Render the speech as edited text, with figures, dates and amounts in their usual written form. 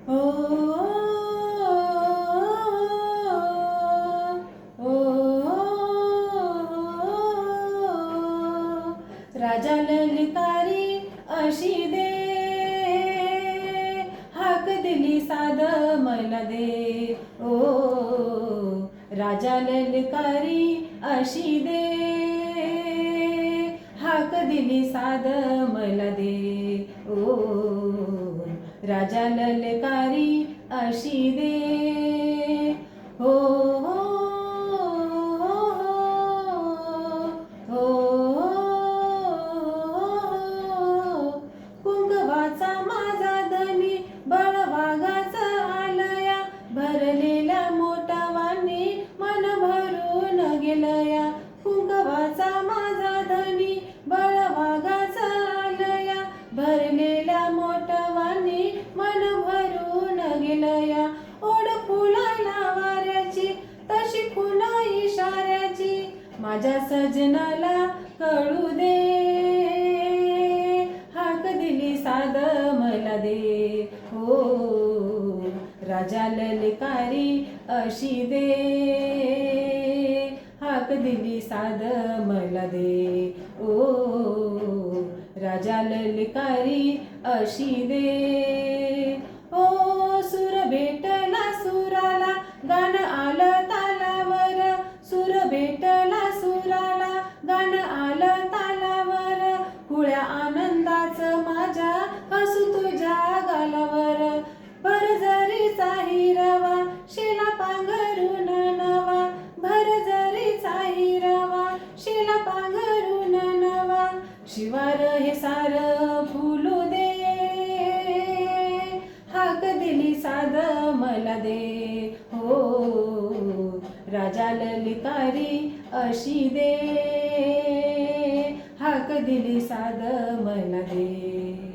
ओ ओ राजा ललकारी अशी दे, हाक दिली साद मला दे. ओ राजा ललकारी अशी दे, हाक दिली साद मला दे. ओ राजा ललकारी अशी दे. हो हो हो कुंकवाचा माझा धनी बळवागाचा आलया, भरलेल्या मोठवानी मन भरून गेलया. कुंकवाचा माझा धनी बळवागाचा आलया, भरलेल्या मोठवानी मन भरून गेलया. ओढ फुलाला वाऱ्याची तशी खुणा इशाऱ्याची, माझ्या सजनाला कळू दे, हाक दिली साद मला दे. हो राजा ललकारी अशी दे, हाक दिली साद मला दे. ओ राजा ललकारी अशी दे. ओ सूर भेटला सुराला, गाणं आलं तालावर. सूर भेटला सुराला, गाणं आलं तालावर. कुळ्या आनंदाचं माझ्या हसू तुझ्या गालावर. भर जरीचा हिरवा शेला पांघरून नवा, भर जरीचा हिरवा शेला पांघरून नवा. शिवार हे सार फुलू दे, हाक दिली साद मला दे. हो राजा ललकारी अशी दे, हाक दिली साद मला दे.